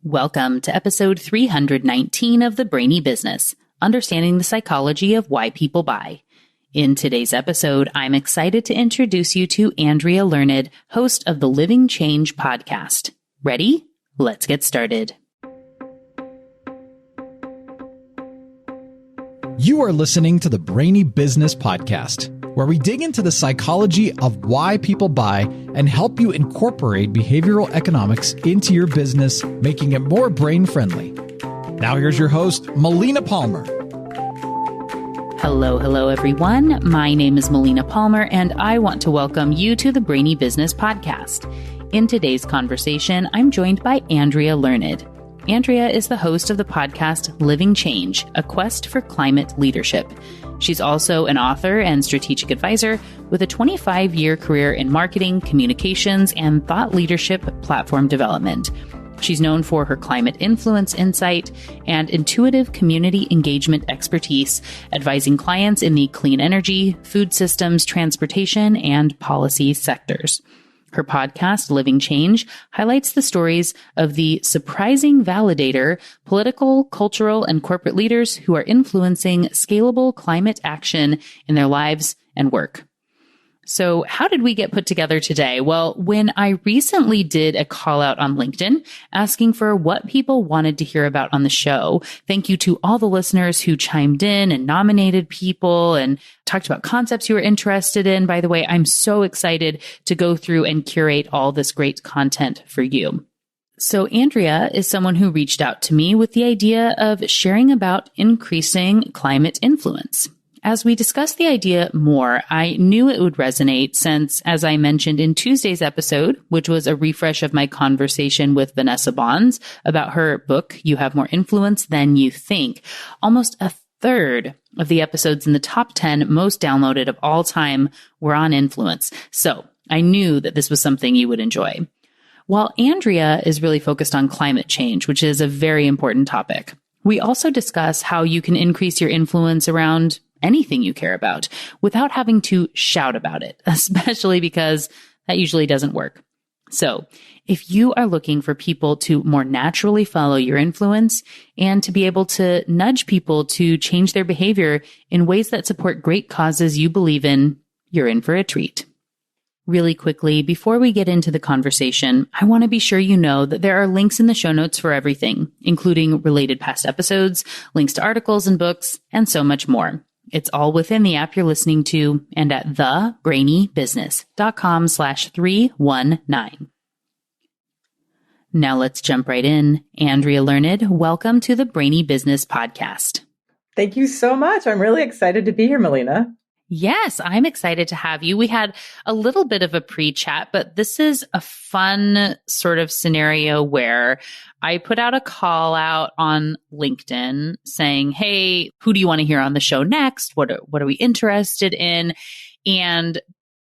Welcome to episode 319 of the Brainy Business, Understanding the Psychology of Why People Buy. In today's episode, I'm excited to introduce you to Andrea Learned, host of the Living Change podcast. Ready? Let's get started. You are listening to the Brainy Business Podcast, where we dig into the psychology of why people buy and help you incorporate behavioral economics into your business, making it more brain-friendly. Now here's your host, Melina Palmer. Hello, everyone. My name is Melina Palmer, and I want to welcome you to the Brainy Business Podcast. In today's conversation, I'm joined by Andrea Learned. Andrea is the host of the podcast Living Change, a quest for climate leadership. She's also an author and strategic advisor with a 25-year career in marketing, communications, and thought leadership platform development. She's known for her climate influence insight and intuitive community engagement expertise, advising clients in the clean energy, food systems, transportation, and policy sectors. Her podcast, Living Change, highlights the stories of the surprising validator, political, cultural, and corporate leaders who are influencing scalable climate action in their lives and work. So how did we get put together today? Well, when I recently did a call out on LinkedIn asking for what people wanted to hear about on the show, thank you to all the listeners who chimed in and nominated people and talked about concepts you were interested in. By the way, I'm so excited to go through and curate all this great content for you. So Andrea is someone who reached out to me with the idea of sharing about increasing climate influence. As we discussed the idea more, I knew it would resonate since, as I mentioned in Tuesday's episode, which was a refresh of my conversation with Vanessa Bonds about her book, You Have More Influence Than You Think, almost a third of the episodes in the top 10 most downloaded of all time were on influence. So I knew that this was something you would enjoy. While Andrea is really focused on climate change, which is a very important topic, we also discuss how you can increase your influence around anything you care about without having to shout about it, especially because that usually doesn't work. So if you are looking for people to more naturally follow your influence and to be able to nudge people to change their behavior in ways that support great causes you believe in, you're in for a treat. Really quickly, before we get into the conversation, I want to be sure you know that there are links in the show notes for everything, including related past episodes, links to articles and books, and so much more. It's all within the app you're listening to and at thebrainybusiness.com/319. Now let's jump right in. Andrea Learned, welcome to the Brainy Business Podcast. Thank you so much. I'm really excited to be here, Melina. Yes, I'm excited to have you. We had a little bit of a pre-chat, but this is a fun sort of scenario where I put out a call out on LinkedIn saying, hey, who do you want to hear on the show next? What are we interested in? And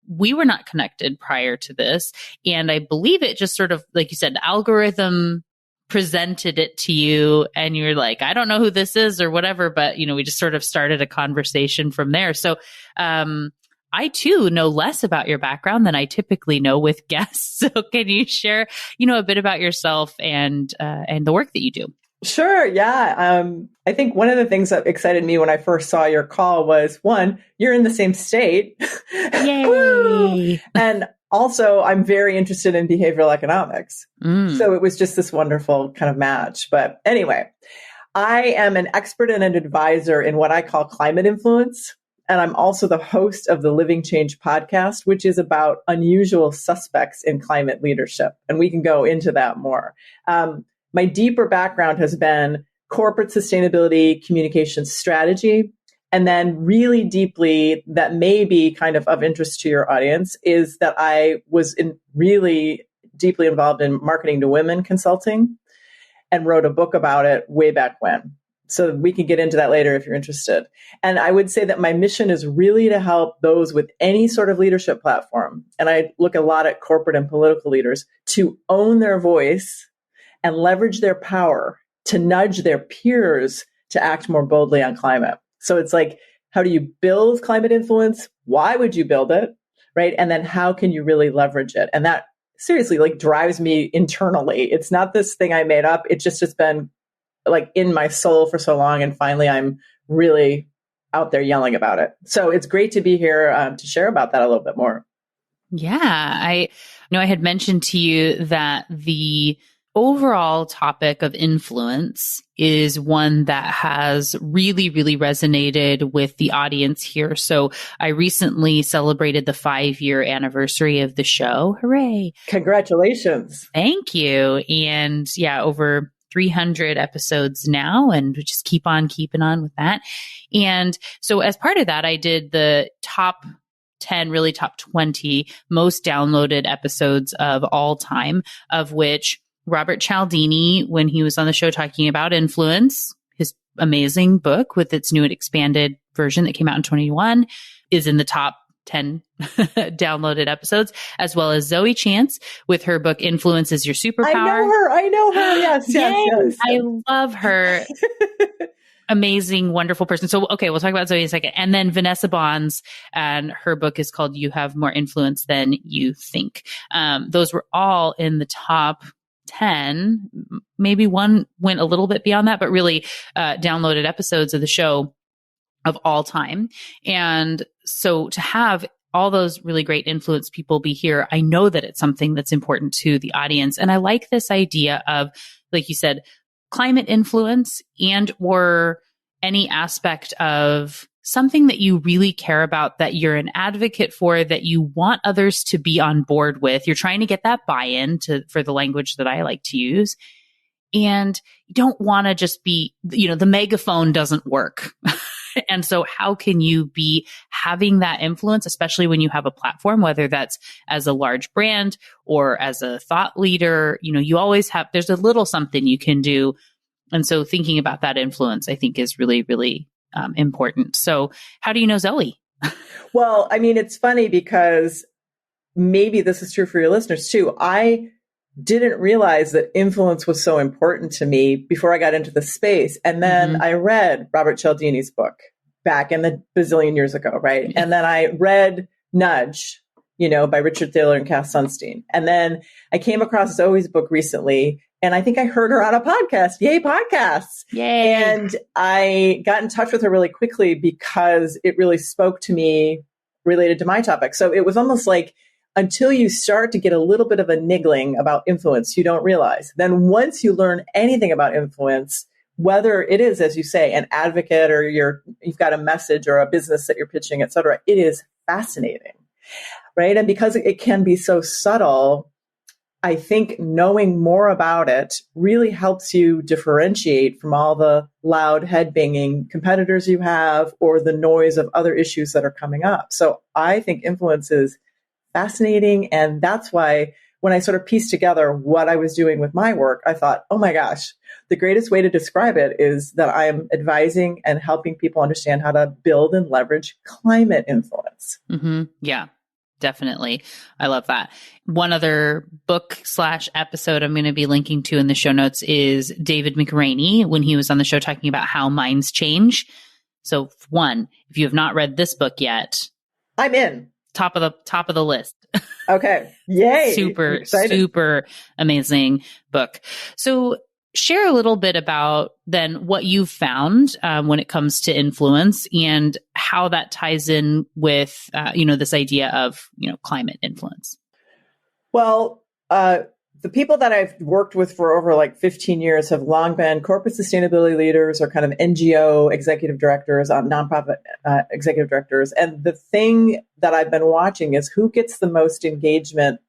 we were not connected prior to this. And I believe it just sort of, like you said, the algorithm presented it to you and you're like, I don't know who this is or whatever, but we just sort of started a conversation from there. So, I too know less about your background than I typically know with guests. So can you share, a bit about yourself and the work that you do? Sure. Yeah. I think one of the things that excited me when I first saw your call was, one, you're in the same state. Yay. And also, I'm very interested in behavioral economics. So it was just this wonderful kind of match. But anyway, I am an expert and an advisor in what I call climate influence. And I'm also the host of the Living Change podcast, which is about unusual suspects in climate leadership. And we can go into that more. My deeper background has been corporate sustainability, communications strategy. And then really deeply, that may be kind of interest to your audience, is that I was really deeply involved in marketing to women consulting and wrote a book about it way back when. So we can get into that later if you're interested. And I would say that my mission is really to help those with any sort of leadership platform. And I look a lot at corporate and political leaders to own their voice and leverage their power to nudge their peers to act more boldly on climate. So it's like, how do you build climate influence? Why would you build it? Right? And then how can you really leverage it? And that seriously like drives me internally. It's not this thing I made up. It just has been like in my soul for so long. And finally, I'm really out there yelling about it. So it's great to be here to share about that a little bit more. Yeah, I know I had mentioned to you that the overall topic of influence is one that has really, really resonated with the audience here. So I recently celebrated the 5-year anniversary of the show. Hooray. Congratulations. Thank you. And yeah, over 300 episodes now, and we just keep on keeping on with that. And so as part of that, I did the top 10, really top 20 most downloaded episodes of all time, of which Robert Cialdini, when he was on the show talking about influence, his amazing book with its new and expanded version that came out in 2021, is in the top 10 downloaded episodes, as well as Zoe Chance with her book Influence is Your Superpower. I know her. Yes, yes. I love her. Amazing, wonderful person. So, okay, we'll talk about Zoe in a second. And then Vanessa Bonds, and her book is called You Have More Influence Than You Think. Those were all in the top 10. Maybe one went a little bit beyond that, but really downloaded episodes of the show of all time. And so to have all those really great influence people be here, I know that it's something that's important to the audience. And I like this idea of, like you said, climate influence and or any aspect of something that you really care about, that you're an advocate for, that you want others to be on board with. You're trying to get that buy-in for the language that I like to use. And you don't want to just be, the megaphone doesn't work. And so how can you be having that influence, especially when you have a platform, whether that's as a large brand or as a thought leader, you always have, there's a little something you can do. And so thinking about that influence, I think is really, really important. So how do you know Zoe? Well, I mean, it's funny because maybe this is true for your listeners too. I didn't realize that influence was so important to me before I got into the space. And then I read Robert Cialdini's book back in the bazillion years ago, right? And then I read Nudge, by Richard Thaler and Cass Sunstein. And then I came across Zoe's book recently, and I think I heard her on a podcast. Yay, podcasts. Yay. And I got in touch with her really quickly because it really spoke to me related to my topic. So it was almost like, until you start to get a little bit of a niggling about influence, you don't realize. Then once you learn anything about influence, whether it is, as you say, an advocate or you've got a message or a business that you're pitching, et cetera, it is fascinating, right? And because it can be so subtle, I think knowing more about it really helps you differentiate from all the loud head banging competitors you have or the noise of other issues that are coming up. So I think influence is fascinating. And that's why when I sort of pieced together what I was doing with my work, I thought, oh my gosh, the greatest way to describe it is that I am advising and helping people understand how to build and leverage climate influence. Mm-hmm. Yeah, definitely. I love that. One other book/episode I'm going to be linking to in the show notes is David McRaney, when he was on the show talking about how minds change. So one, if you have not read this book yet, I'm in. Top of the list. Okay. Yay. Super amazing book. So share a little bit about then what you've found when it comes to influence and how that ties in with, this idea of, climate influence. Well, the people that I've worked with for over 15 years have long been corporate sustainability leaders or kind of NGO executive directors, nonprofit executive directors. And the thing that I've been watching is who gets the most engagement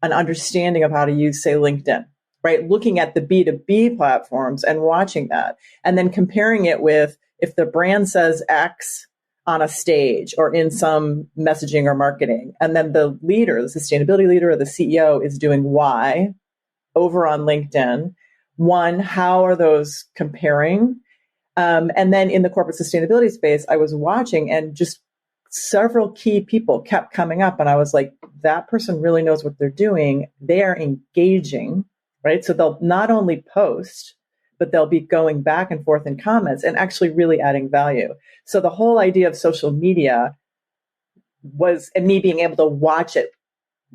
and understanding of how to use, say, LinkedIn, right? Looking at the B2B platforms and watching that, and then comparing it with if the brand says X on a stage or in some messaging or marketing. And then the leader, the sustainability leader or the CEO is doing Y over on LinkedIn. One, how are those comparing? And then in the corporate sustainability space, I was watching and just several key people kept coming up. And I was like, that person really knows what they're doing. They are engaging, right? So they'll not only post, but they'll be going back and forth in comments and actually really adding value. So the whole idea of social media was, and me being able to watch it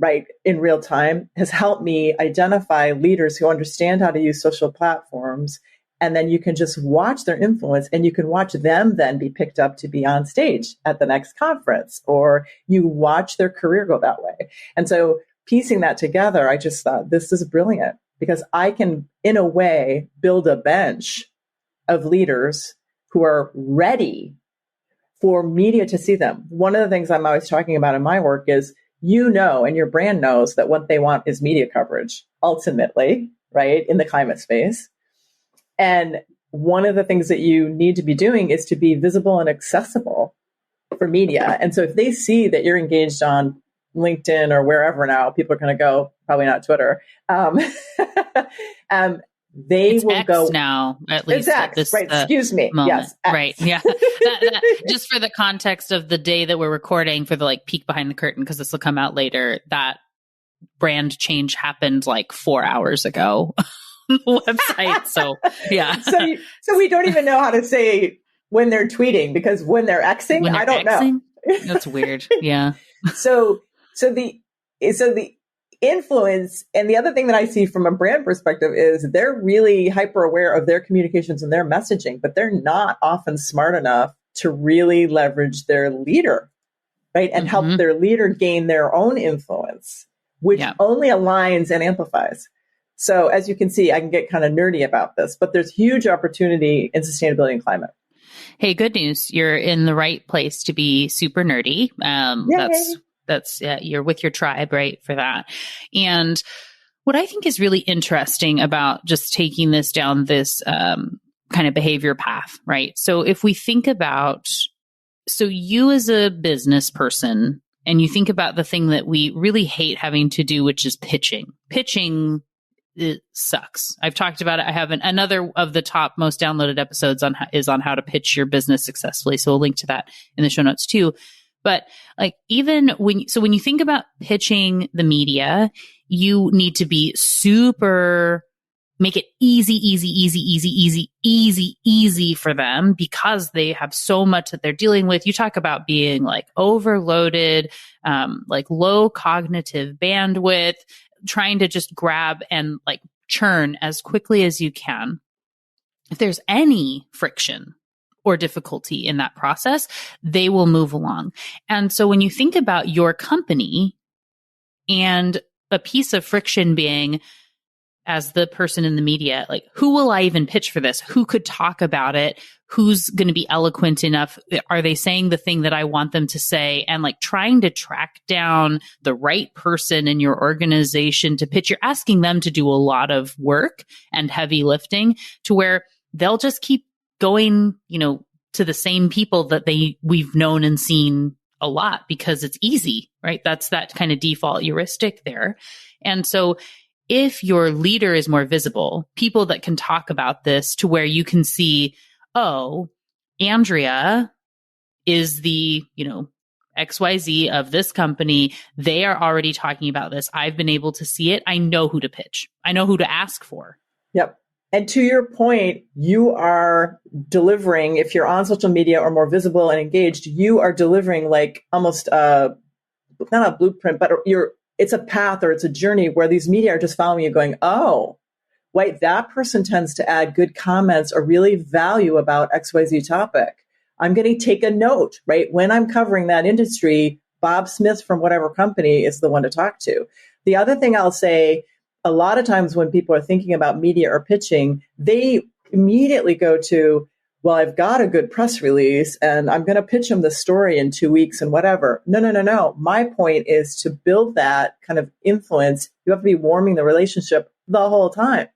right, in real time has helped me identify leaders who understand how to use social platforms. And then you can just watch their influence and you can watch them then be picked up to be on stage at the next conference, or you watch their career go that way. And so piecing that together, I just thought this is brilliant because I can, in a way, build a bench of leaders who are ready for media to see them. One of the things I'm always talking about in my work is, and your brand knows that what they want is media coverage, ultimately, right, in the climate space. And one of the things that you need to be doing is to be visible and accessible for media. And so if they see that you're engaged on LinkedIn or wherever now, people are going to go, probably not Twitter. They will X go now, at least. It's X, right? Excuse me. Moment. Yes. X. Right. Yeah. that, just for the context of the day that we're recording, for the like peek behind the curtain, because this will come out later, that brand change happened like 4 hours ago. Website. So yeah. So we don't even know how to say when they're tweeting, because when they're Xing, I don't know. That's weird. Yeah. So the influence, and the other thing that I see from a brand perspective is they're really hyper aware of their communications and their messaging, but they're not often smart enough to really leverage their leader, right? And help their leader gain their own influence, which only aligns and amplifies. So as you can see, I can get kind of nerdy about this, but there's huge opportunity in sustainability and climate. Hey, good news. You're in the right place to be super nerdy. You're with your tribe, right, for that. And what I think is really interesting about just taking this down this kind of behavior path, right? So if we think about, so you as a business person, and you think about the thing that we really hate having to do, which is pitching. Pitching, it sucks. I've talked about it. I have another of the top most downloaded episodes is on how to pitch your business successfully. So we'll link to that in the show notes too. But like even when you think about pitching the media, you need to be make it easy for them, because they have so much that they're dealing with. You talk about being like overloaded, like low cognitive bandwidth, trying to just grab and like churn as quickly as you can. If there's any friction or difficulty in that process, they will move along. And so when you think about your company, and a piece of friction being, as the person in the media, like, who will I even pitch for this? Who could talk about it? Who's going to be eloquent enough? Are they saying the thing that I want them to say? And like trying to track down the right person in your organization to pitch. You're asking them to do a lot of work and heavy lifting, to where they'll just keep going, to the same people that we've known and seen a lot, because it's easy, right? That's that kind of default heuristic there. And so if your leader is more visible, people that can talk about this, to where you can see, oh, Andrea is the, XYZ of this company. They are already talking about this. I've been able to see it. I know who to pitch. I know who to ask for. Yep. And to your point, you are delivering, if you're on social media or more visible and engaged, you are delivering like almost not a blueprint, but it's a path, or it's a journey where these media are just following you going, oh, wait, that person tends to add good comments or really value about XYZ topic. I'm going to take a note, right? When I'm covering that industry, Bob Smith from whatever company is the one to talk to. The other thing I'll say, a lot of times when people are thinking about media or pitching, they immediately go to, well, I've got a good press release and I'm going to pitch them the story in 2 weeks and whatever. No. My point is to build that kind of influence. You have to be warming the relationship the whole time.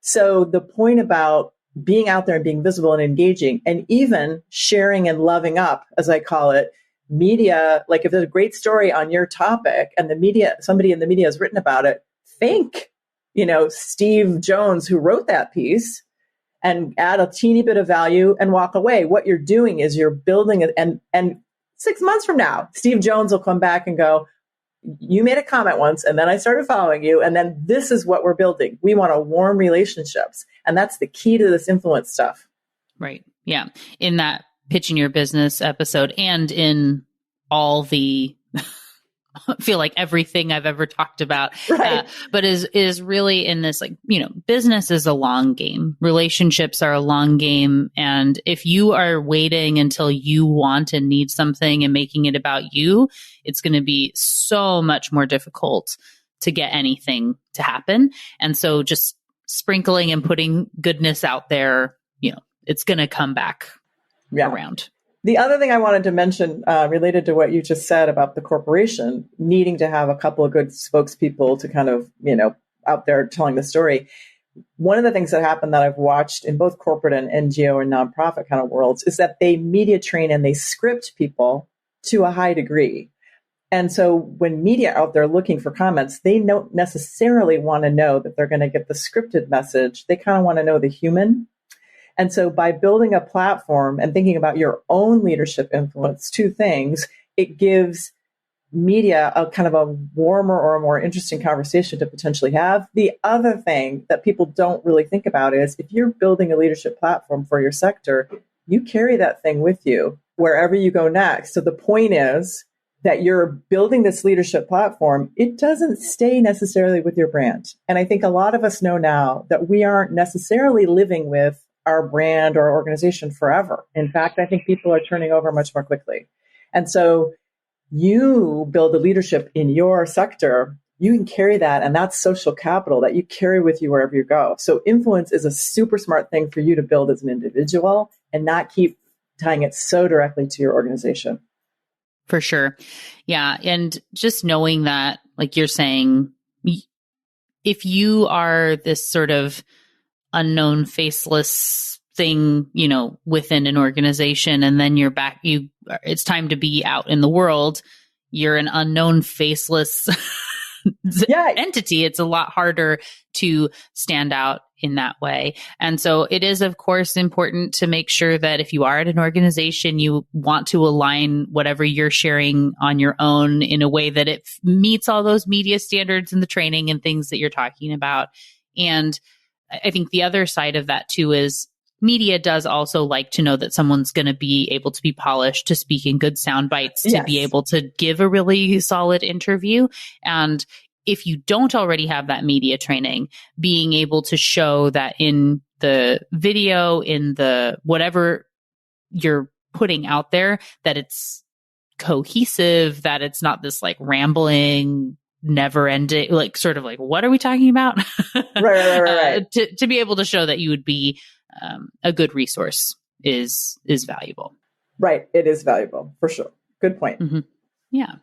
So the point about being out there and being visible and engaging, and even sharing and loving up, as I call it, media, like if there's a great story on your topic and somebody in the media has written about it, thank, Steve Jones who wrote that piece, and add a teeny bit of value and walk away. What you're doing is you're building it. And 6 months from now, Steve Jones will come back and go, you made a comment once, and then I started following you. And then this is what we're building. We want to warm relationships. And that's the key to this influence stuff. Right. Yeah. In that pitching your business episode, and in all the feel like everything I've ever talked about, Right. but is really in this, like, business is a long game. Relationships are a long game. And if you are waiting until you want and need something and making it about you, it's going to be so much more difficult to get anything to happen. And so just sprinkling and putting goodness out there, it's going to come back around. The other thing I wanted to mention related to what you just said about the corporation needing to have a couple of good spokespeople to kind of, out there telling the story. One of the things that happened that I've watched in both corporate and NGO and nonprofit kind of worlds is that they media train and they script people to a high degree. And so when media out there looking for comments, they don't necessarily want to know that they're going to get the scripted message. They kind of want to know the human. And so by building a platform and thinking about your own leadership influence, two things, it gives media a kind of a warmer or a more interesting conversation to potentially have. The other thing that people don't really think about is if you're building a leadership platform for your sector, you carry that thing with you wherever you go next. So the point is that you're building this leadership platform. It doesn't stay necessarily with your brand. And I think a lot of us know now that we aren't necessarily living with our brand or organization forever. In fact, I think people are turning over much more quickly. And so you build a leadership in your sector, you can carry that, and that's social capital that you carry with you wherever you go. So influence is a super smart thing for you to build as an individual and not keep tying it so directly to your organization. For sure. Yeah. And just knowing that, like you're saying, if you are this sort of unknown, faceless thing, within an organization, and then it's time to be out in the world, you're an unknown, faceless entity. It's a lot harder to stand out in that way. And so it is, of course, important to make sure that if you are at an organization, you want to align whatever you're sharing on your own in a way that it meets all those media standards and the training and things that you're talking about. And I think the other side of that too is media does also like to know that someone's going to be able to be polished, to speak in good sound bites, to be able to give a really solid interview. And if you don't already have that media training, being able to show that in the video, in the whatever you're putting out there, that it's cohesive, that it's not this like rambling, never ending, like sort of like, what are we talking about? Right. To be able to show that you would be a good resource is valuable. Right. It is valuable for sure. Good point. Mm-hmm. Yeah.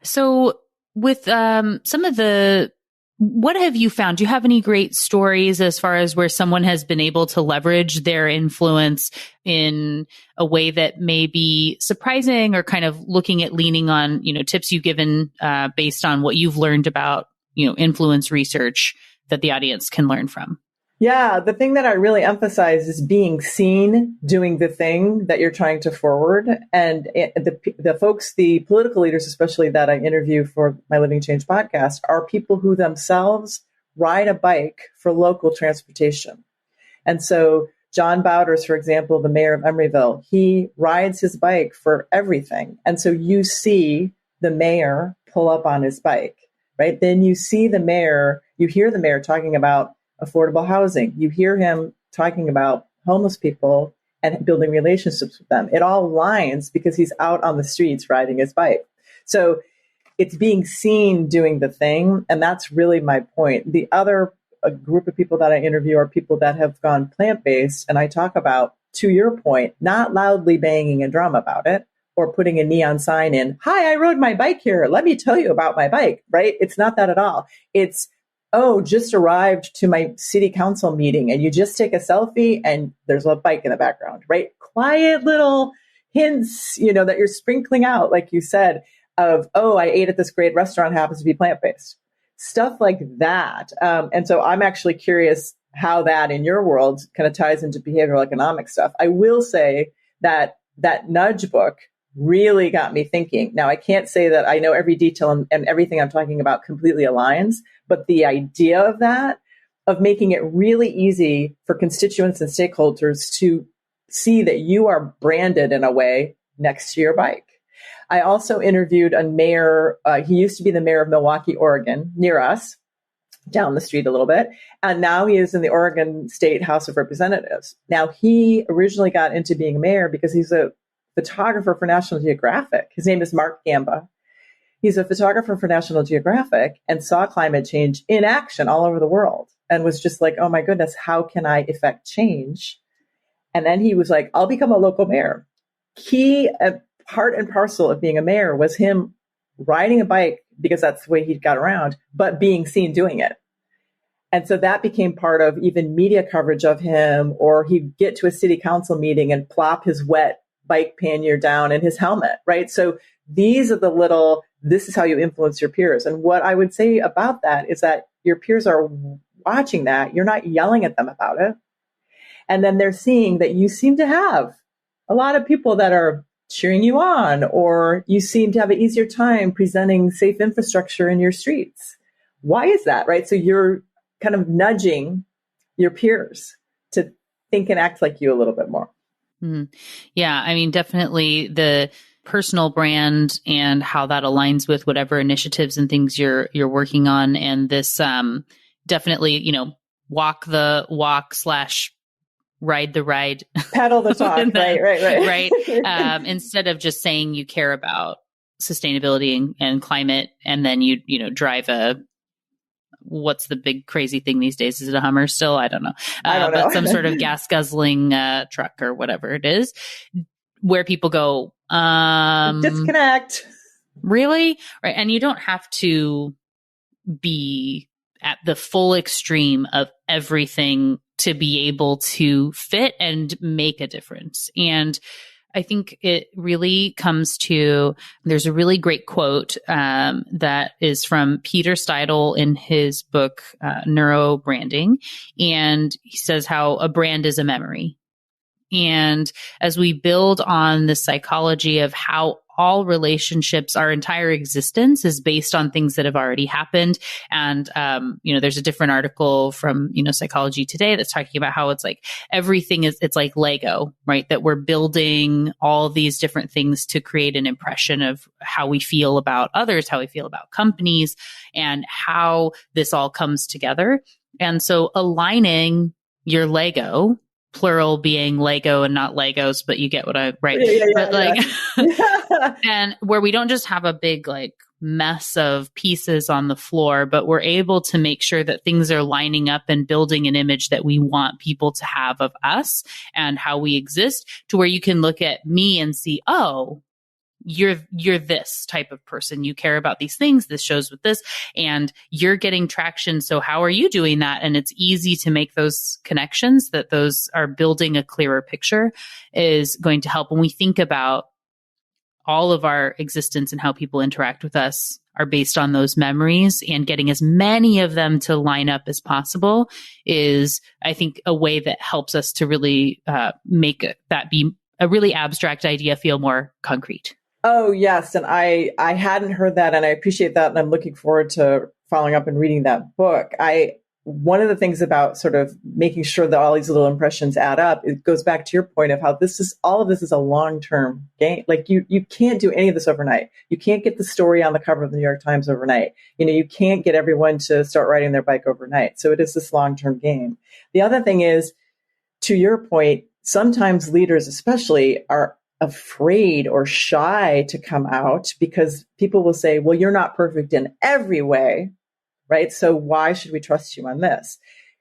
So with some of what have you found? Do you have any great stories as far as where someone has been able to leverage their influence in a way that may be surprising, or kind of looking at leaning on, tips you've given based on what you've learned about, influence research that the audience can learn from? Yeah, the thing that I really emphasize is being seen doing the thing that you're trying to forward. And the folks, the political leaders, especially that I interview for my Living Change podcast, are people who themselves ride a bike for local transportation. And so John Bowders, for example, the mayor of Emeryville, he rides his bike for everything. And so you see the mayor pull up on his bike, right? Then you hear the mayor talking about affordable housing. You hear him talking about homeless people and building relationships with them. It all aligns because he's out on the streets riding his bike. So it's being seen doing the thing. And that's really my point. The other group of people that I interview are people that have gone plant-based. And I talk about, to your point, not loudly banging a drum about it or putting a neon sign in, "Hi, I rode my bike here. Let me tell you about my bike," right? It's not that at all. It's, "Oh, just arrived to my city council meeting," and you just take a selfie and there's a bike in the background, right? Quiet little hints, that you're sprinkling out, like you said, of, "Oh, I ate at this great restaurant, happens to be plant-based." Stuff like that. And so I'm actually curious how that in your world kind of ties into behavioral economic stuff. I will say that nudge book really got me thinking. Now, I can't say that I know every detail and everything I'm talking about completely aligns, but the idea of that, of making it really easy for constituents and stakeholders to see that you are branded in a way next to your bike. I also interviewed a mayor. He used to be the mayor of Milwaukee, Oregon, near us, down the street a little bit. And now he is in the Oregon State House of Representatives. Now, he originally got into being a mayor because he's a photographer for National Geographic. His name is Mark Gamba. He's a photographer for National Geographic and saw climate change in action all over the world and was just like, oh my goodness, how can I effect change? And then he was like, I'll become a local mayor. Part and parcel of being a mayor was him riding a bike, because that's the way he got around, but being seen doing it. And so that became part of even media coverage of him, or he'd get to a city council meeting and plop his wet bike pannier down in his helmet, right? So these are this is how you influence your peers. And what I would say about that is that your peers are watching that. You're not yelling at them about it. And then they're seeing that you seem to have a lot of people that are cheering you on, or you seem to have an easier time presenting safe infrastructure in your streets. Why is that, right? So you're kind of nudging your peers to think and act like you a little bit more. Yeah, I mean, definitely the personal brand and how that aligns with whatever initiatives and things you're working on. And this definitely, walk the walk / ride the ride. Pedal the talk, right. Instead of just saying you care about sustainability and climate, and then you drive what's the big crazy thing these days? Is it a Hummer still? I don't know. But some sort of gas guzzling truck or whatever it is, where people go, disconnect. Really? Right. And you don't have to be at the full extreme of everything to be able to fit and make a difference. And I think it really comes to, there's a really great quote that is from Peter Steidl in his book, Neuro Branding. And he says how a brand is a memory. And as we build on the psychology of how all relationships, our entire existence is based on things that have already happened. And, there's a different article from, Psychology Today that's talking about how it's like everything it's like Lego, right? That we're building all these different things to create an impression of how we feel about others, how we feel about companies, and how this all comes together. And so aligning your Lego, plural being Lego and not Legos, but you get what right. And where we don't just have a big mess of pieces on the floor, but we're able to make sure that things are lining up and building an image that we want people to have of us and how we exist, to where you can look at me and see, oh, you're this type of person. You care about these things. This shows with this, and you're getting traction. So how are you doing that? And it's easy to make those connections, that those are building a clearer picture is going to help when we think about all of our existence and how people interact with us are based on those memories, and getting as many of them to line up as possible is, I think, a way that helps us to really make that be a really abstract idea feel more concrete. Oh, yes. And I hadn't heard that, and I appreciate that. And I'm looking forward to following up and reading that book. One of the things about sort of making sure that all these little impressions add up, it goes back to your point of how all of this is a long-term game. Like you can't do any of this overnight. You can't get the story on the cover of the New York Times overnight. You can't get everyone to start riding their bike overnight. So it is this long-term game. The other thing is, to your point, sometimes leaders especially are afraid or shy to come out because people will say, well, you're not perfect in every way, right? So why should we trust you on this?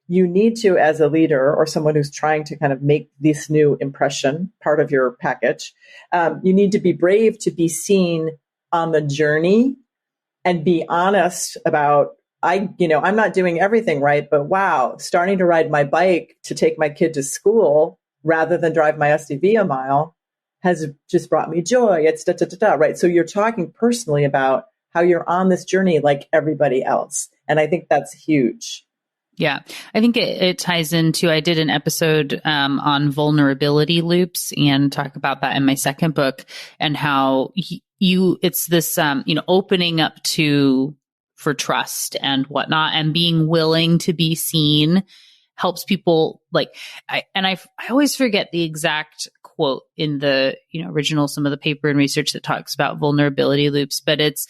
You need to, as a leader or someone who's trying to kind of make this new impression part of your package, you need to be brave to be seen on the journey and be honest about, I'm not doing everything right, but wow, starting to ride my bike to take my kid to school rather than drive my SUV a mile has just brought me joy. It's right? So you're talking personally about how you're on this journey like everybody else. And I think that's huge. Yeah, I think it ties into, I did an episode on vulnerability loops and talk about that in my second book, and how it's this, opening up for trust and whatnot, and being willing to be seen helps people I always forget the exact quote in the, original, some of the paper and research that talks about vulnerability loops, but it's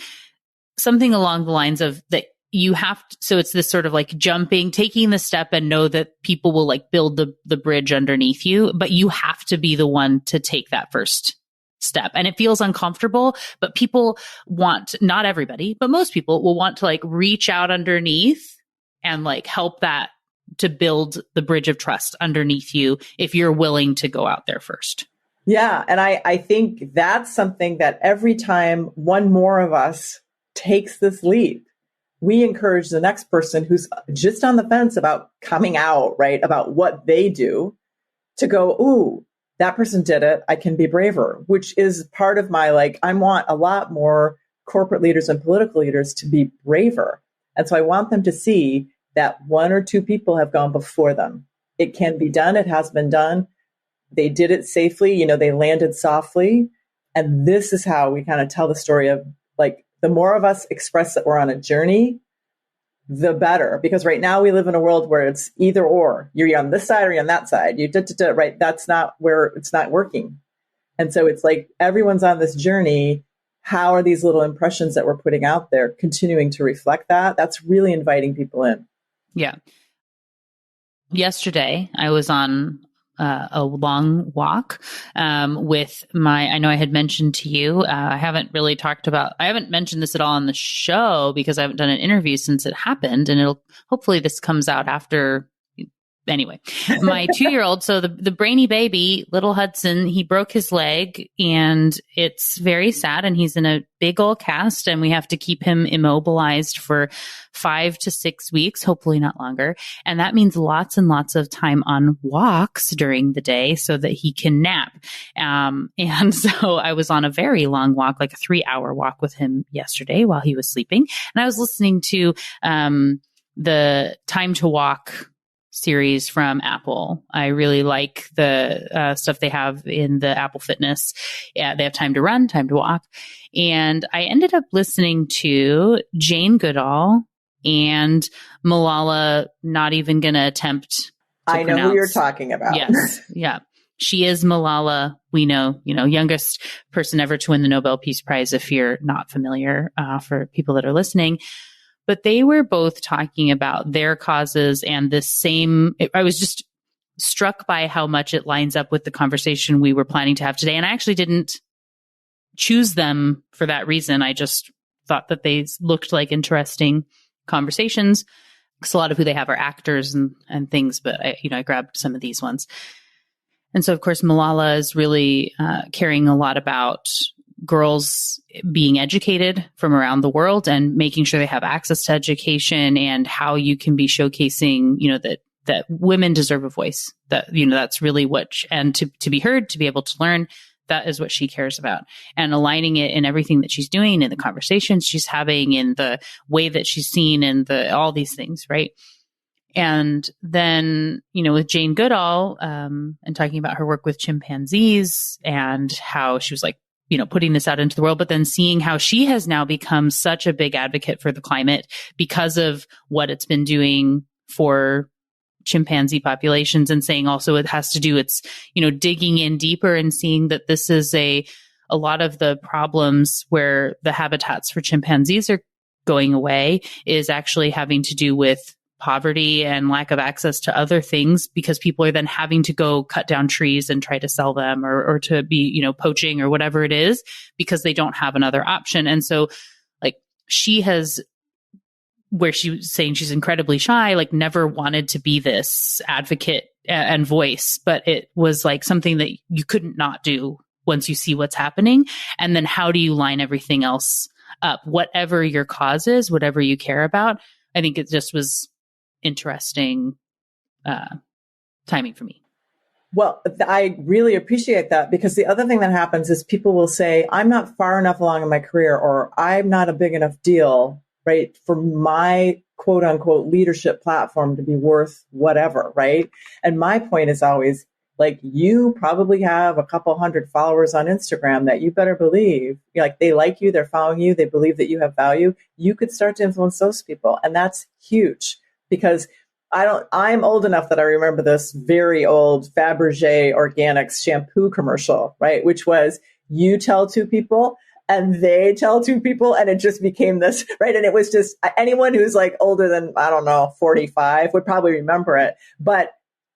something along the lines of that you have to, so it's this sort of taking the step and know that people will build the bridge underneath you, but you have to be the one to take that first step. And it feels uncomfortable, but people want, not everybody, but most people will want to reach out underneath and help that to build the bridge of trust underneath you if you're willing to go out there first. Yeah. And I think that's something that every time one more of us takes this leap, we encourage the next person who's just on the fence about coming out, right? About what they do to go, ooh, that person did it. I can be braver, which is part of my, I want a lot more corporate leaders and political leaders to be braver. And so I want them to see that one or two people have gone before them. It can be done. It has been done. They did it safely. They landed softly. And this is how we kind of tell the story of the more of us express that we're on a journey, the better. Because right now we live in a world where it's either or. You're on this side or you're on that side. Right? That's not where it's not working. And so it's everyone's on this journey. How are these little impressions that we're putting out there continuing to reflect that? That's really inviting people in. Yeah. Yesterday, I was on a long walk with I know I had mentioned to you, I haven't mentioned this at all on the show because I haven't done an interview since it happened, and hopefully this comes out after. Anyway, my 2-year-old, so the Brainy baby, little Hudson, he broke his leg, and it's very sad, and he's in a big old cast, and we have to keep him immobilized for 5 to 6 weeks, hopefully not longer. And that means lots and lots of time on walks during the day so that he can nap. And so I was on a very long walk, a 3-hour walk with him yesterday while he was sleeping. And I was listening to the Time to Walk series from Apple. I really like the stuff they have in the Apple Fitness. Yeah, they have Time to Run, Time to Walk. And I ended up listening to Jane Goodall and Malala, not even going to attempt to I know pronounce. Who you're talking about. Yes. Yeah. She is Malala. We know, youngest person ever to win the Nobel Peace Prize, if you're not familiar, for people that are listening. But they were both talking about their causes and this same, I was just struck by how much it lines up with the conversation we were planning to have today. And I actually didn't choose them for that reason. I just thought that they looked like interesting conversations, because a lot of who they have are actors and things, but I grabbed some of these ones. And so, of course, Malala is really caring a lot about girls being educated from around the world and making sure they have access to education, and how you can be showcasing, that women deserve a voice, that, that's really and to be heard, to be able to learn. That is what she cares about, and aligning it in everything that she's doing, in the conversations she's having, in the way that she's seen, and all these things. Right. And then, with Jane Goodall, and talking about her work with chimpanzees and how she was putting this out into the world, but then seeing how she has now become such a big advocate for the climate because of what it's been doing for chimpanzee populations, and saying also it has to do, it's, digging in deeper and seeing that this is a lot of the problems where the habitats for chimpanzees are going away is actually having to do with poverty and lack of access to other things, because people are then having to go cut down trees and try to sell them, or to be, poaching or whatever it is, because they don't have another option. And so she has, where she was saying she's incredibly shy, never wanted to be this advocate and voice, but it was something that you couldn't not do once you see what's happening. And then how do you line everything else up? Whatever your cause is, whatever you care about. I think it just was interesting timing for me. Well, I really appreciate that, because the other thing that happens is people will say, I'm not far enough along in my career, or I'm not a big enough deal, right, for my quote unquote leadership platform to be worth whatever, right? And my point is always, you probably have a couple hundred followers on Instagram that you better believe, they like you, they're following you, they believe that you have value. You could start to influence those people. And that's huge, because I'm old enough that I remember this very old Fabergé Organics shampoo commercial, right? Which was, you tell two people and they tell two people, and it just became this, right? And it was just, anyone who's like older than, I don't know, 45 would probably remember it. But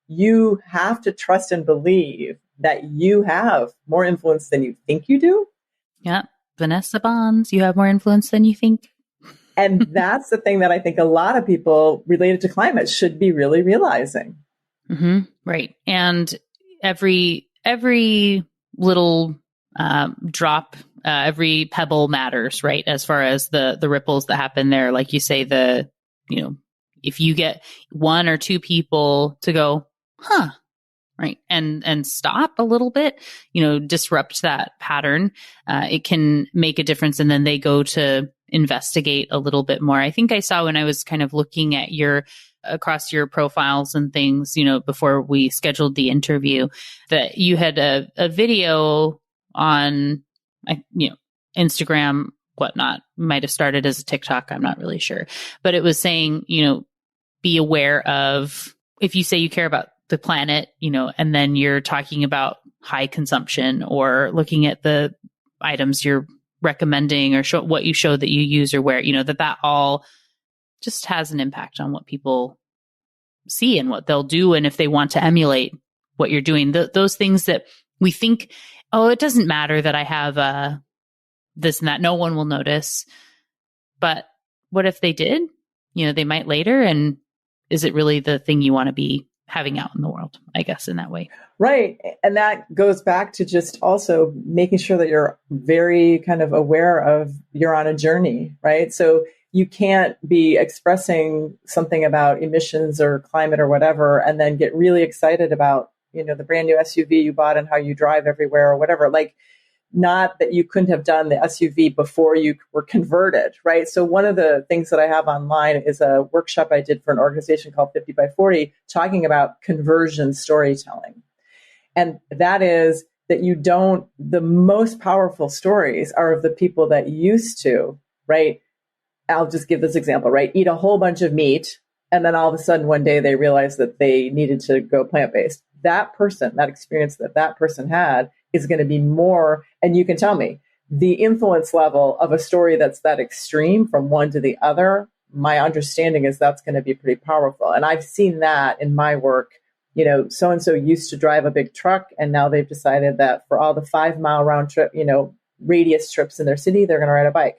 you have to trust and believe that you have more influence than you think you do. Yeah. Vanessa Bonds, you have more influence than you think. And that's the thing that I think a lot of people related to climate should be really realizing. Mm-hmm. Right. And every little drop, every pebble matters, right? As far as the ripples that happen there, like you say, if you get one or two people to go, huh, right, and stop a little bit, disrupt that pattern, it can make a difference. And then they go to investigate a little bit more. I think I saw when I was kind of looking at across your profiles and things, before we scheduled the interview, that you had a video on, Instagram, whatnot, might have started as a TikTok. I'm not really sure, but it was saying, be aware of, if you say you care about the planet, and then you're talking about high consumption or looking at the items you're recommending or what you show that you use or wear, that all just has an impact on what people see and what they'll do. And if they want to emulate what you're doing, those things that we think, oh, it doesn't matter that I have this and that, no one will notice. But what if they did? They might later. And is it really the thing you want to be having out in the world, I guess, in that way? Right. And that goes back to just also making sure that you're very kind of aware of you're on a journey, right? So you can't be expressing something about emissions or climate or whatever, and then get really excited about, the brand new SUV you bought and how you drive everywhere or whatever. Like, not that you couldn't have done the SUV before you were converted, right? So one of the things that I have online is a workshop I did for an organization called 50 by 40, talking about conversion storytelling. And that is that the most powerful stories are of the people that used to, right? I'll just give this example, right? Eat a whole bunch of meat. And then all of a sudden one day they realized that they needed to go plant-based. That person, that experience that person had is going to be more, and you can tell me, the influence level of a story that's that extreme from one to the other, my understanding is that's going to be pretty powerful. And I've seen that in my work. So-and-so used to drive a big truck, and now they've decided that for all the 5-mile round trip, radius trips in their city, they're going to ride a bike.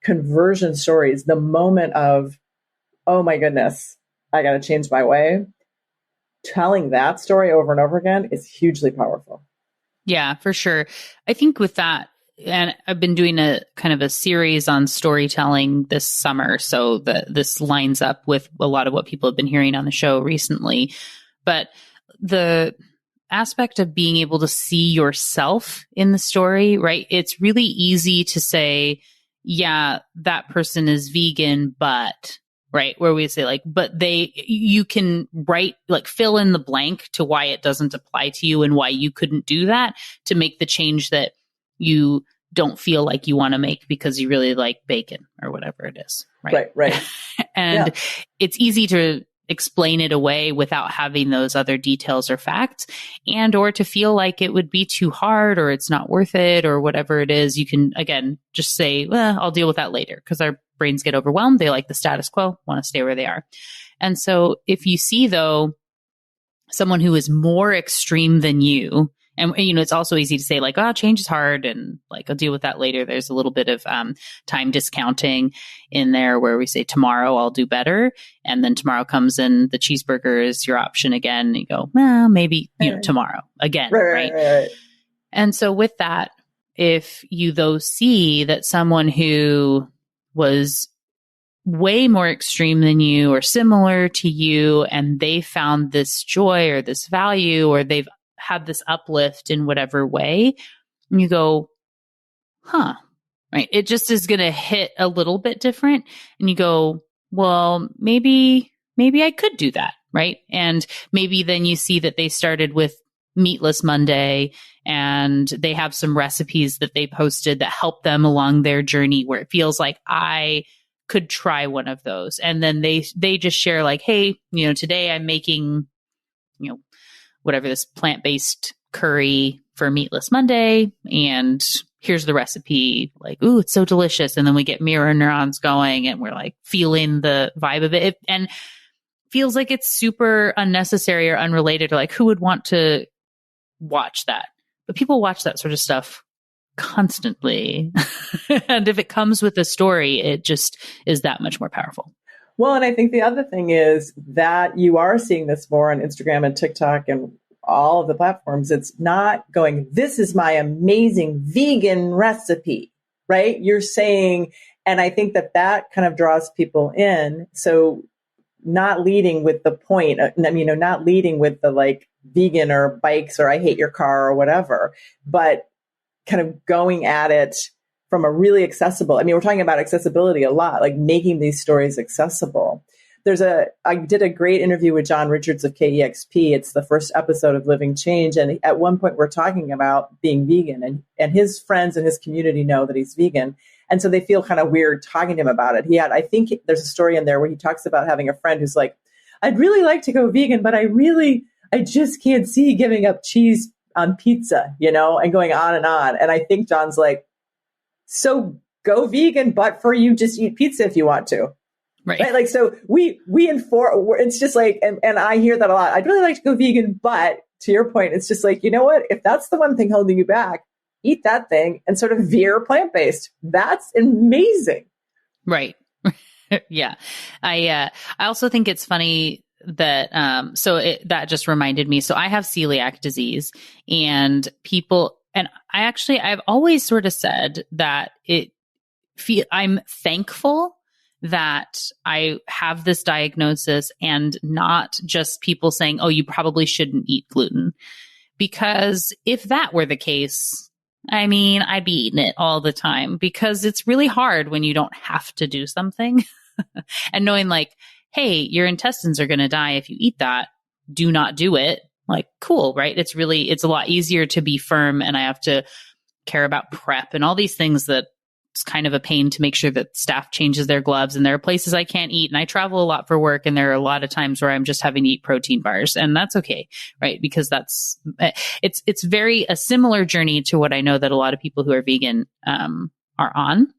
Conversion stories, the moment of, oh my goodness, I got to change my way. Telling that story over and over again is hugely powerful. Yeah, for sure. I think with that, and I've been doing a kind of a series on storytelling this summer, so this lines up with a lot of what people have been hearing on the show recently. But the aspect of being able to see yourself in the story, right? It's really easy to say, yeah, that person is vegan, but, right? Where we say like, but you can write, like, fill in the blank to why it doesn't apply to you and why you couldn't do that to make the change that you don't feel like you want to make because you really like bacon or whatever it is. Right. And it's easy to explain it away without having those other details or facts, and or to feel like it would be too hard or it's not worth it or whatever it is. You can, again, just say, well, I'll deal with that later, because our brains get overwhelmed. They like the status quo, want to stay where they are. And so if you see, though, someone who is more extreme than you, and, it's also easy to say like, oh, change is hard and like, I'll deal with that later. There's a little bit of time discounting in there where we say tomorrow I'll do better. And then tomorrow comes and the cheeseburger is your option again. And you go, well, maybe, tomorrow again. Right. And so with that, if you though see that someone who was way more extreme than you or similar to you, and they found this joy or this value, or they've had this uplift in whatever way, and you go, huh, right? It just is going to hit a little bit different. And you go, well, maybe I could do that. Right. And maybe then you see that they started with Meatless Monday, and they have some recipes that they posted that help them along their journey, where it feels like I could try one of those. And then they just share like, hey, today I'm making, whatever, this plant-based curry for Meatless Monday. And here's the recipe. Like, ooh, it's so delicious. And then we get mirror neurons going and we're like feeling the vibe of it. And feels like it's super unnecessary or unrelated, or like who would want to watch that? But people watch that sort of stuff constantly. And if it comes with a story, it just is that much more powerful. Well, and I think the other thing is that you are seeing this more on Instagram and TikTok and all of the platforms. It's not going, this is my amazing vegan recipe, right? You're saying, and I think that kind of draws people in. So not leading with the point, not leading with the like vegan or bikes or I hate your car or whatever, but kind of going at it from a really accessible, we're talking about accessibility a lot, like making these stories accessible. I did a great interview with John Richards of KEXP. It's the first episode of Living Change. And at one point we're talking about being vegan, and his friends and his community know that he's vegan. And so they feel kind of weird talking to him about it. I think there's a story in there where he talks about having a friend who's like, I'd really like to go vegan, but I just can't see giving up cheese on pizza, and going on and on. And I think John's like, so go vegan, but for you, just eat pizza if you want to. Right. Like, so we inform, it's just like, and I hear that a lot. I'd really like to go vegan, but to your point, it's just like, you know what, if that's the one thing holding you back, eat that thing and sort of veer plant-based. That's amazing. Right. Yeah. I also think it's funny that, that just reminded me. So I have celiac disease, and I've always sort of said that I'm thankful that I have this diagnosis and not just people saying, oh, you probably shouldn't eat gluten. Because if that were the case, I'd be eating it all the time, because it's really hard when you don't have to do something and knowing like, hey, your intestines are going to die if you eat that. Do not do it. Like, cool, right? It's a lot easier to be firm, and I have to care about prep and all these things that it's kind of a pain to make sure that staff changes their gloves, and there are places I can't eat, and I travel a lot for work, and there are a lot of times where I'm just having to eat protein bars, and that's okay, right? Because it's very a similar journey to what I know that a lot of people who are vegan are on.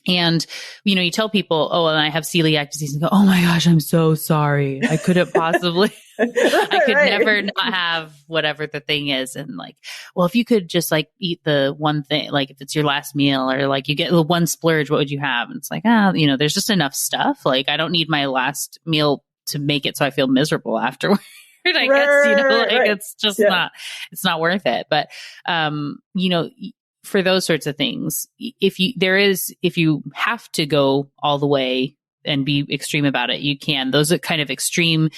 And, you tell people, oh, and I have celiac disease, and go, oh my gosh, I'm so sorry. I couldn't possibly, I could never not have whatever the thing is. And like, well, if you could just like eat the one thing, like if it's your last meal, or like you get the one splurge, what would you have? And it's like, there's just enough stuff. Like, I don't need my last meal to make it so I feel miserable afterward. I guess, it's just it's not worth it. But, for those sorts of things, if you have to go all the way and be extreme about it, you can. Those are kind of extreme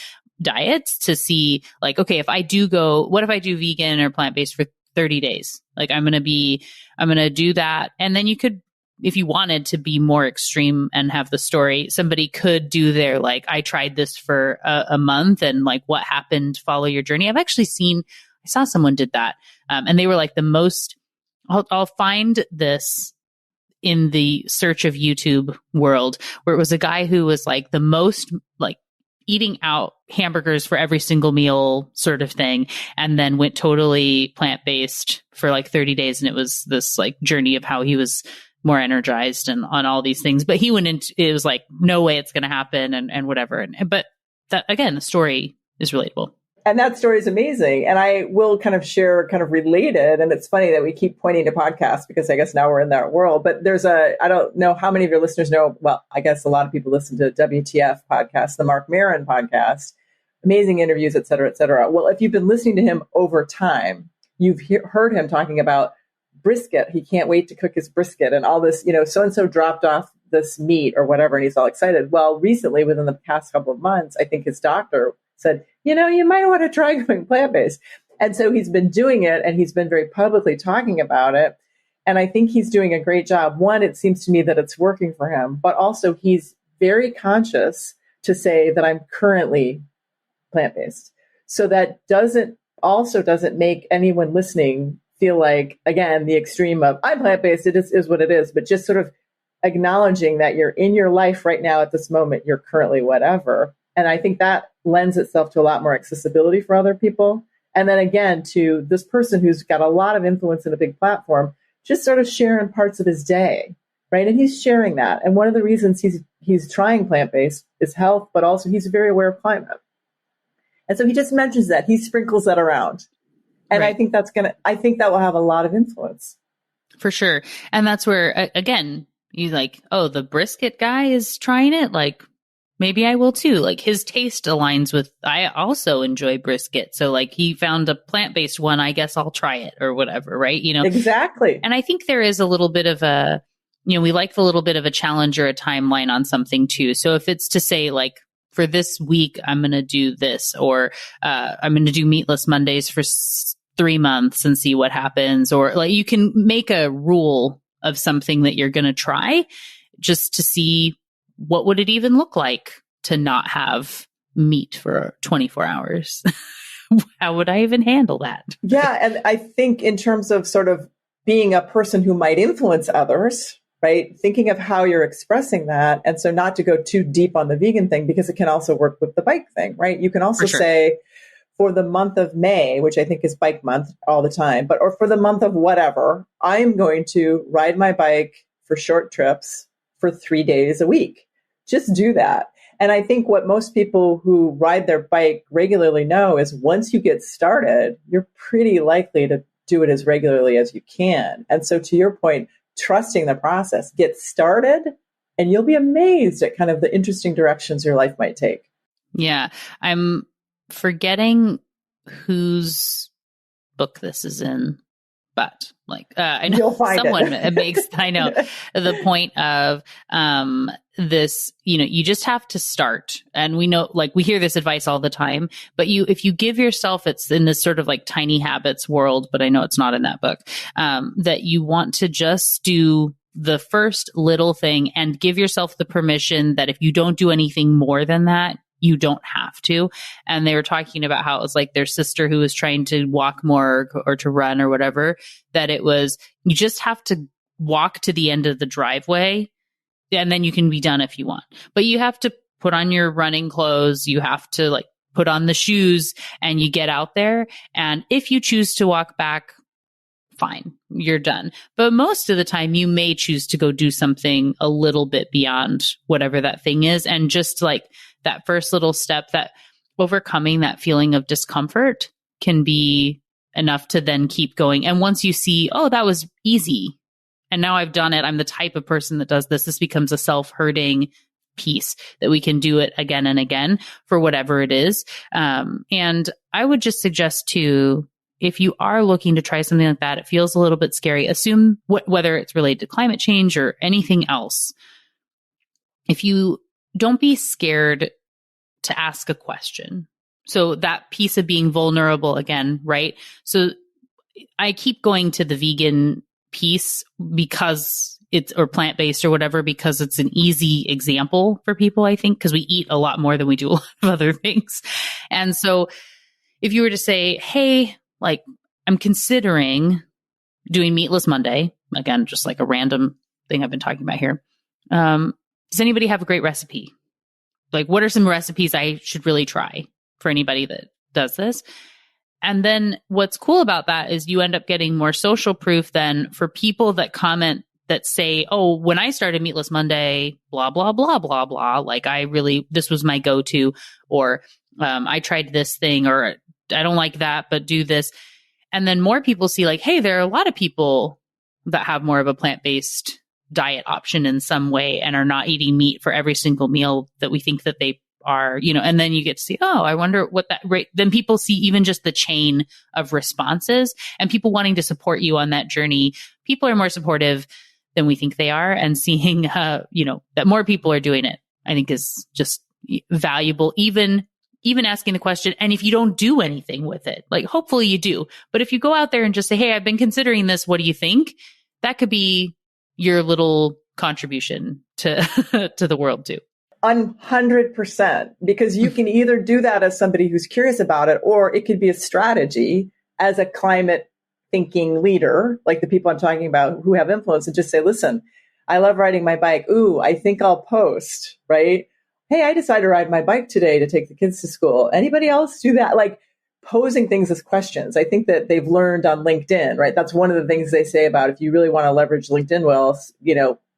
diets to see like, okay, what if I do vegan or plant-based for 30 days? Like I'm going to do that. And then you could, if you wanted to be more extreme and have the story, somebody could do their, like, I tried this for a month and like what happened, follow your journey. I saw someone did that. And they were like the most, I'll find this in the search of YouTube world, where it was a guy who was like the most like eating out hamburgers for every single meal sort of thing, and then went totally plant-based for like 30 days. And it was this like journey of how he was more energized and on all these things. But he went into, it was like, no way it's going to happen and whatever. But that, again, the story is relatable. And that story is amazing. And I will kind of share kind of related. And it's funny that we keep pointing to podcasts, because I guess now we're in that world. But I don't know how many of your listeners know. Well, I guess a lot of people listen to WTF podcast, the Mark Maron podcast, amazing interviews, et cetera, et cetera. Well, if you've been listening to him over time, you've heard him talking about brisket. He can't wait to cook his brisket and all this, so-and-so dropped off this meat or whatever. And he's all excited. Well, recently, within the past couple of months, I think his doctor said, you might want to try going plant-based. And so he's been doing it, and he's been very publicly talking about it. And I think he's doing a great job. One, it seems to me that it's working for him, but also he's very conscious to say that I'm currently plant-based. So that doesn't make anyone listening feel like, again, the extreme of I'm plant-based, it is what it is, but just sort of acknowledging that you're in your life right now at this moment, you're currently whatever. And I think that lends itself to a lot more accessibility for other people. And then again, to this person who's got a lot of influence in a big platform, just sort of sharing parts of his day, right? And he's sharing that. And one of the reasons he's trying plant-based is health, but also he's very aware of climate. And so he just mentions that. He sprinkles that around. And right. I think that will have a lot of influence. For sure. And that's where, again, you like, oh, the brisket guy is trying it. Like, maybe I will too. Like his taste aligns with, I also enjoy brisket. So like he found a plant-based one. I guess I'll try it or whatever. Right. You know, exactly. And I think there is a little bit of a, you know, we like the little bit of a challenge or a timeline on something too. So if it's to say like, for this week, I'm going to do this, or I'm going to do meatless Mondays for 3 months and see what happens. Or like you can make a rule of something that you're going to try just to see what would it even look like to not have meat for 24 hours. How would I even handle that? Yeah. And I think in terms of sort of being a person who might influence others, right? Thinking of how you're expressing that. And so not to go too deep on the vegan thing, because it can also work with the bike thing, right? You can also say for the month of May, which I think is bike month all the time, or for the month of whatever, I'm going to ride my bike for short trips for 3 days a week. Just do that. And I think what most people who ride their bike regularly know is once you get started, you're pretty likely to do it as regularly as you can. And so to your point, trusting the process, get started, and you'll be amazed at kind of the interesting directions your life might take. Yeah. I'm forgetting whose book this is in, but like, I know you'll find someone makes, I know the point of, this, you know, you just have to start. And we know, like, we hear this advice all the time, but if you give yourself, it's in this sort of like tiny habits world, but I know it's not in that book, that you want to just do the first little thing and give yourself the permission that if you don't do anything more than that, you don't have to. And they were talking about how it was like their sister who was trying to walk more or to run or whatever, that it was, you just have to walk to the end of the driveway and then you can be done if you want. But you have to put on your running clothes. You have to like put on the shoes and you get out there. And if you choose to walk back, fine, you're done. But most of the time you may choose to go do something a little bit beyond whatever that thing is. And just like that first little step, that overcoming that feeling of discomfort can be enough to then keep going. And once you see, oh, that was easy, and now I've done it, I'm the type of person that does this, this becomes a self-hurting piece that we can do it again and again for whatever it is. And I would just suggest too, if you are looking to try something like that, it feels a little bit scary. Assume whether it's related to climate change or anything else. If you don't be scared to ask a question. So that piece of being vulnerable again, right? So I keep going to the vegan piece because it's, or plant-based or whatever, because it's an easy example for people, I think, because we eat a lot more than we do a lot of other things. And so if you were to say, hey, like I'm considering doing meatless Monday, again, just like a random thing I've been talking about here. Does anybody have a great recipe? Like, what are some recipes I should really try for anybody that does this? And then what's cool about that is you end up getting more social proof than for people that comment that say, oh, when I started Meatless Monday, blah, blah, blah, blah, blah. Like this was my go-to, or I tried this thing, or I don't like that, but do this. And then more people see like, hey, there are a lot of people that have more of a plant-based diet option in some way and are not eating meat for every single meal that we think that they are, you know, and then you get to see, oh, I wonder what that rate, then people see even just the chain of responses and people wanting to support you on that journey. People are more supportive than we think they are, and seeing, you know, that more people are doing it, I think is just valuable, even asking the question. And if you don't do anything with it, like hopefully you do, but if you go out there and just say, hey, I've been considering this, what do you think? That could be your little contribution to to the world too. 100%, because you can either do that as somebody who's curious about it, or it could be a strategy as a climate thinking leader, like the people I'm talking about who have influence, and just say, listen, I love riding my bike. Ooh, I think I'll post, right? Hey, I decided to ride my bike today to take the kids to school. Anybody else do that? Like posing things as questions. I think that they've learned on LinkedIn, right? That's one of the things they say about if you really want to leverage LinkedIn well,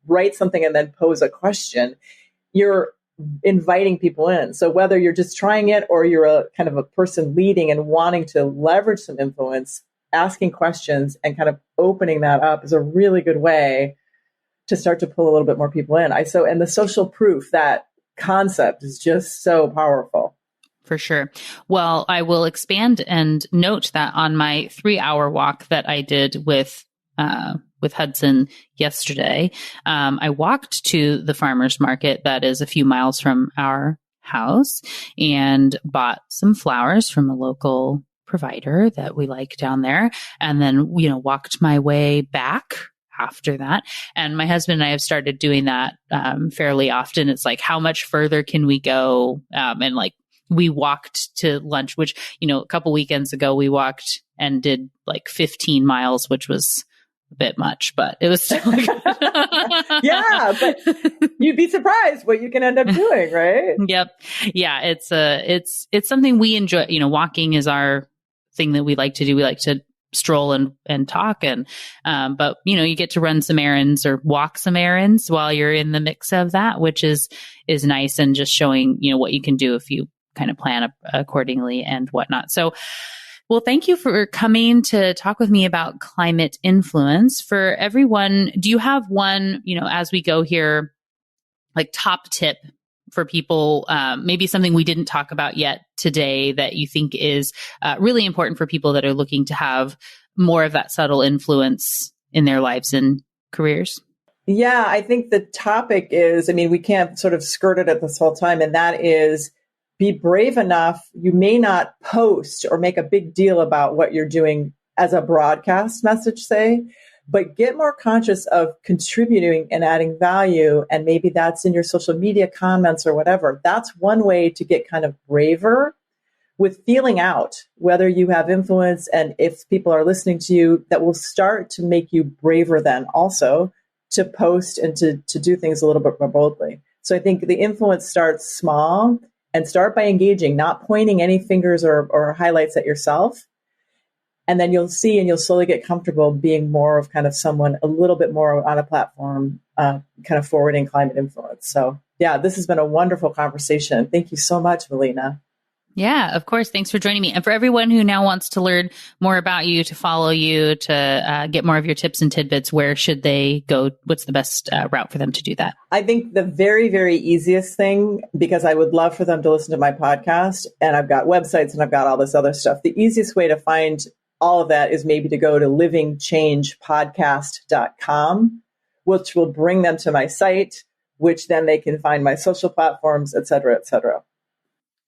write something and then pose a question. You're inviting people in. So whether you're just trying it or you're a kind of a person leading and wanting to leverage some influence, asking questions and kind of opening that up is a really good way to start to pull a little bit more people in. And the social proof, that concept is just so powerful. For sure. Well, I will expand and note that on my 3-hour walk that I did with Hudson yesterday, I walked to the farmer's market that is a few miles from our house and bought some flowers from a local provider that we like down there. And then, walked my way back after that. And my husband and I have started doing that fairly often. It's like, how much further can we go? And like, we walked to lunch, which, a couple weekends ago, we walked and did like 15 miles, which was a bit much, but it was still good. Yeah, but you'd be surprised what you can end up doing, right? Yep. Yeah. It's something we enjoy. Walking is our thing that we like to do. We like to stroll and talk but you get to run some errands or walk some errands while you're in the mix of that, which is nice, and just showing, what you can do if you kind of plan accordingly and whatnot. So, well, thank you for coming to talk with me about climate influence. For everyone, do you have one, as we go here, like top tip for people, maybe something we didn't talk about yet today that you think is really important for people that are looking to have more of that subtle influence in their lives and careers? Yeah, I think the topic is, we can't sort of skirt it at this whole time, and that is be brave enough. You may not post or make a big deal about what you're doing as a broadcast message, say, but get more conscious of contributing and adding value. And maybe that's in your social media comments or whatever. That's one way to get kind of braver with feeling out whether you have influence, and if people are listening to you, that will start to make you braver then also to post and to do things a little bit more boldly. So I think the influence starts small, and start by engaging, not pointing any fingers or highlights at yourself. And then you'll see, and you'll slowly get comfortable being more of kind of someone a little bit more on a platform, kind of forwarding climate influence. So yeah, this has been a wonderful conversation. Thank you so much, Melina. Yeah, of course. Thanks for joining me. And for everyone who now wants to learn more about you, to follow you, to get more of your tips and tidbits, where should they go? What's the best route for them to do that? I think the very, very easiest thing, because I would love for them to listen to my podcast, and I've got websites and I've got all this other stuff. The easiest way to find all of that is maybe to go to livingchangepodcast.com, which will bring them to my site, which then they can find my social platforms, et cetera, et cetera.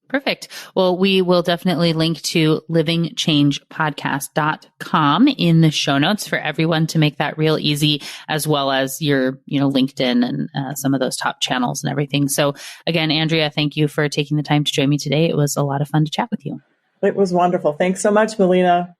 Perfect. Well, we will definitely link to livingchangepodcast.com in the show notes for everyone to make that real easy, as well as your, LinkedIn and some of those top channels and everything. So again, Andrea, thank you for taking the time to join me today. It was a lot of fun to chat with you. It was wonderful. Thanks so much, Melina.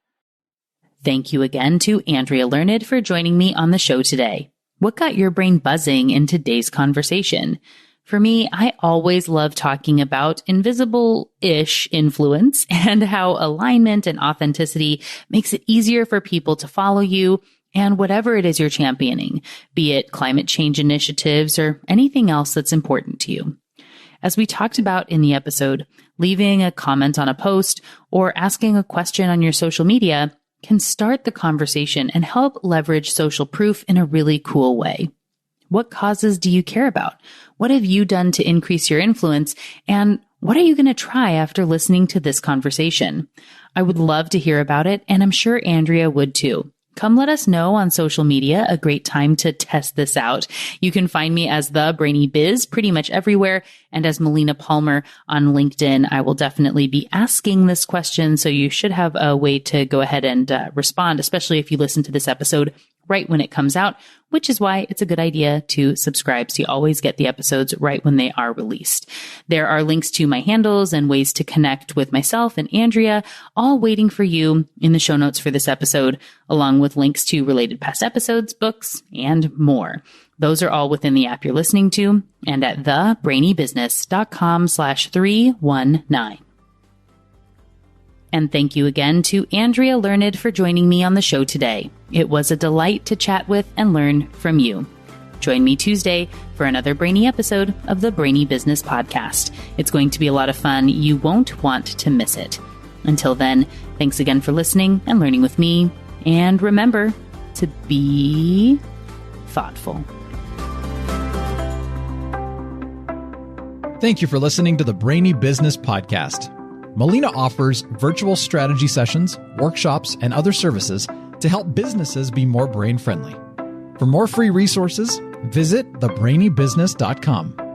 Thank you again to Andrea Learned for joining me on the show today. What got your brain buzzing in today's conversation? For me, I always love talking about invisible-ish influence and how alignment and authenticity makes it easier for people to follow you and whatever it is you're championing, be it climate change initiatives or anything else that's important to you. As we talked about in the episode, leaving a comment on a post or asking a question on your social media can start the conversation and help leverage social proof in a really cool way. What causes do you care about? What have you done to increase your influence? And what are you going to try after listening to this conversation? I would love to hear about it, and I'm sure Andrea would too. Come let us know on social media, a great time to test this out. You can find me as the Brainy Biz pretty much everywhere, and as Melina Palmer on LinkedIn. I will definitely be asking this question, so you should have a way to go ahead and respond, especially if you listen to this episode right when it comes out, which is why it's a good idea to subscribe so you always get the episodes right when they are released. There are links to my handles and ways to connect with myself and Andrea, all waiting for you in the show notes for this episode, along with links to related past episodes, books, and more. Those are all within the app you're listening to and at thebrainybusiness.com/319. And thank you again to Andrea Learned for joining me on the show today. It was a delight to chat with and learn from you. Join me Tuesday for another Brainy episode of the Brainy Business Podcast. It's going to be a lot of fun. You won't want to miss it. Until then, thanks again for listening and learning with me. And remember to be thoughtful. Thank you for listening to the Brainy Business Podcast. Melina offers virtual strategy sessions, workshops, and other services to help businesses be more brain-friendly. For more free resources, visit thebrainybusiness.com.